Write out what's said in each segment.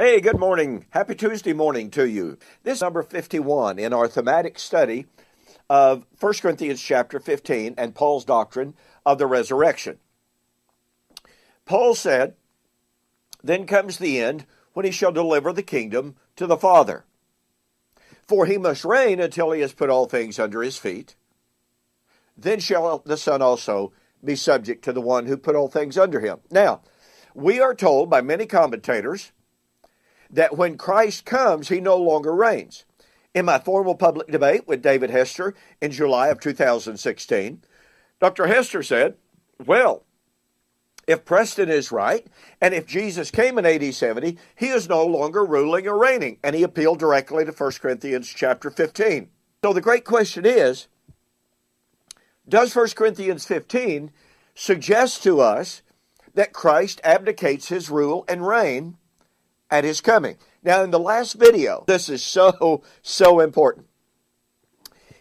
Hey, good morning. Happy Tuesday morning to you. This is number 51 in our thematic study of 1 Corinthians chapter 15 and Paul's doctrine of the resurrection. Paul said, "Then comes the end, when he shall deliver the kingdom to the Father. For he must reign until he has put all things under his feet. Then shall the Son also be subject to the one who put all things under him." Now, we are told by many commentators that when Christ comes, he no longer reigns. In my formal public debate with David Hester in July of 2016, Dr. Hester said, well, if Preston is right, and if Jesus came in AD 70, he is no longer ruling or reigning. And he appealed directly to 1 Corinthians chapter 15. So the great question is, does 1 Corinthians 15 suggest to us that Christ abdicates his rule and reign at his coming? Now, in the last video, this is so important.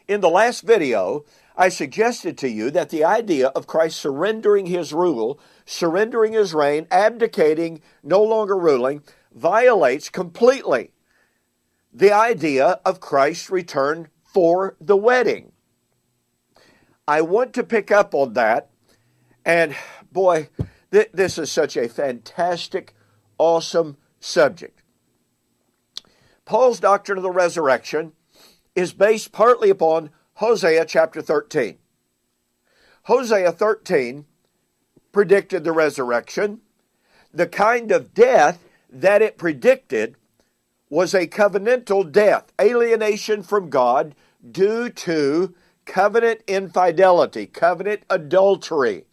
In the last video, I suggested to you that the idea of Christ surrendering his rule, surrendering his reign, abdicating, no longer ruling, violates completely the idea of Christ's return for the wedding. I want to pick up on that, and boy, this is such a fantastic, awesome subject. Paul's doctrine of the resurrection is based partly upon Hosea chapter 13. Hosea 13 predicted the resurrection. The kind of death that it predicted was a covenantal death, alienation from God due to covenant infidelity, covenant adultery.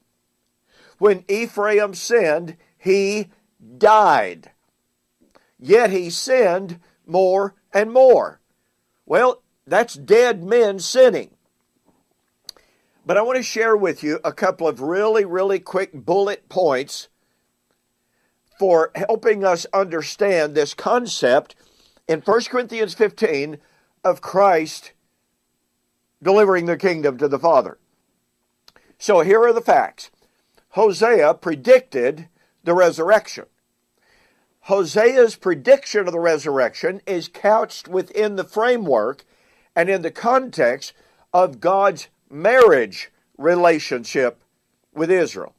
When Ephraim sinned, he died. Yet he sinned more and more. Well, that's dead men sinning. But I want to share with you a couple of really quick bullet points for helping us understand this concept in 1 Corinthians 15 of Christ delivering the kingdom to the Father. So here are the facts. Hosea predicted the resurrection. Hosea's prediction of the resurrection is couched within the framework and in the context of God's marriage relationship with Israel.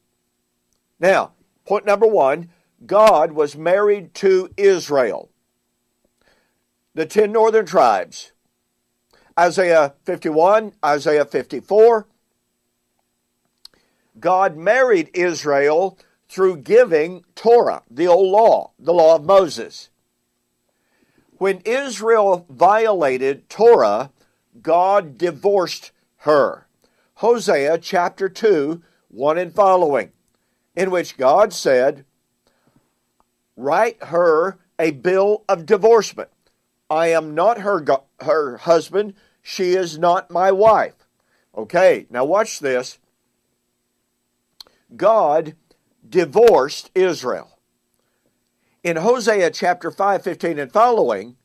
Now, point number one, God was married to Israel, the 10 northern tribes. Isaiah 51, Isaiah 54. God married Israel through giving Torah, the old law, the law of Moses. When Israel violated Torah, God divorced her. Hosea chapter 2, 1 and following, in which God said, "Write her a bill of divorcement. I am not her husband. She is not my wife." Okay, now watch this. God divorced Israel. In Hosea chapter 5, 15 and following,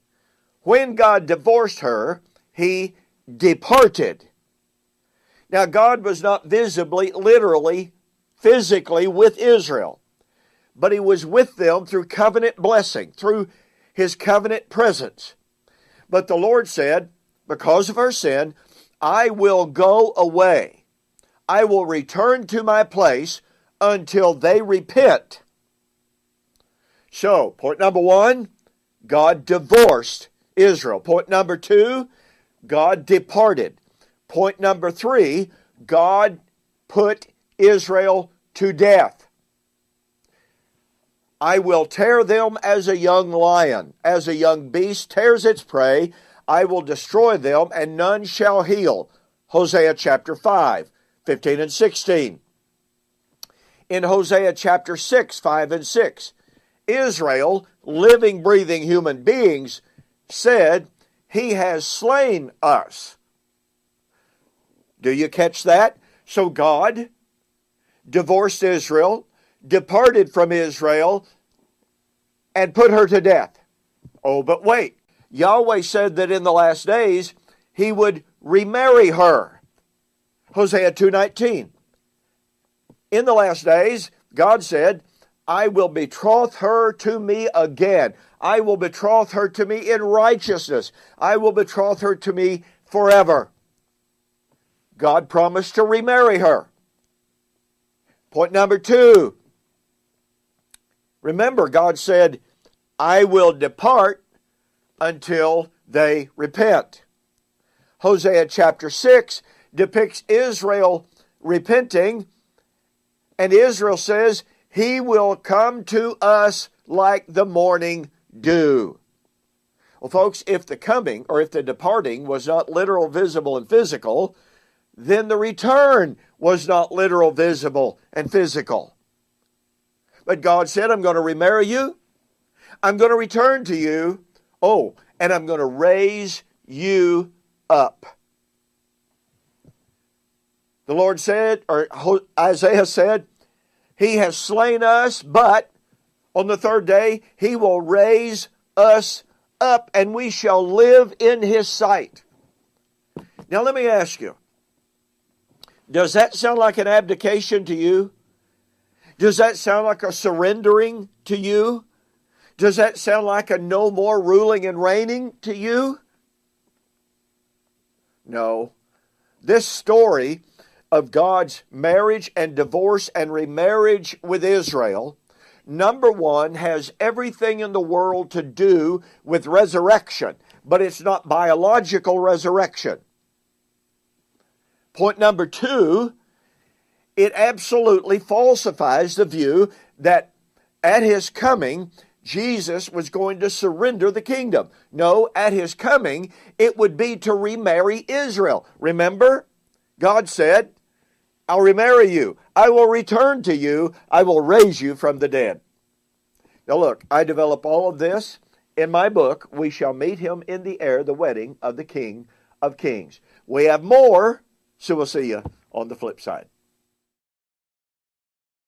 when God divorced her, he departed. Now, God was not visibly, literally, physically with Israel, but he was with them through covenant blessing, through his covenant presence. But the Lord said, because of her sin, I will go away. I will return to my place until they repent. So, point number one, God divorced Israel. Point number two, God departed. Point number three, God put Israel to death. I will tear them as a young lion, as a young beast tears its prey. I will destroy them, and none shall heal. Hosea chapter 5, 15 and 16. In Hosea chapter 6, 5 and 6, Israel, living, breathing human beings, said, "He has slain us." Do you catch that? So God divorced Israel, departed from Israel, and put her to death. Oh, but wait. Yahweh said that in the last days, he would remarry her. Hosea 2:19. In the last days, God said, I will betroth her to me again. I will betroth her to me in righteousness. I will betroth her to me forever. God promised to remarry her. Point number 2. Remember, God said, I will depart until they repent. Hosea chapter 6 depicts Israel repenting, and Israel says, He will come to us like the morning dew. Well, folks, if the coming or if the departing was not literal, visible, and physical, then the return was not literal, visible, and physical. But God said, I'm going to remarry you. I'm going to return to you. Oh, and I'm going to raise you up. The Lord said, or Isaiah said, He has slain us, but on the third day He will raise us up, and we shall live in His sight. Now let me ask you, does that sound like an abdication to you? Does that sound like a surrendering to you? Does that sound like a no more ruling and reigning to you? No. This story of God's marriage and divorce and remarriage with Israel, number 1, has everything in the world to do with resurrection, but it's not biological resurrection. Point number 2, it absolutely falsifies the view that at His coming, Jesus was going to surrender the kingdom. No, at His coming, it would be to remarry Israel. Remember, God said, I'll remarry you. I will return to you. I will raise you from the dead. Now look, I develop all of this in my book, We Shall Meet Him in the Air, the Wedding of the King of Kings. We have more, so we'll see you on the flip side.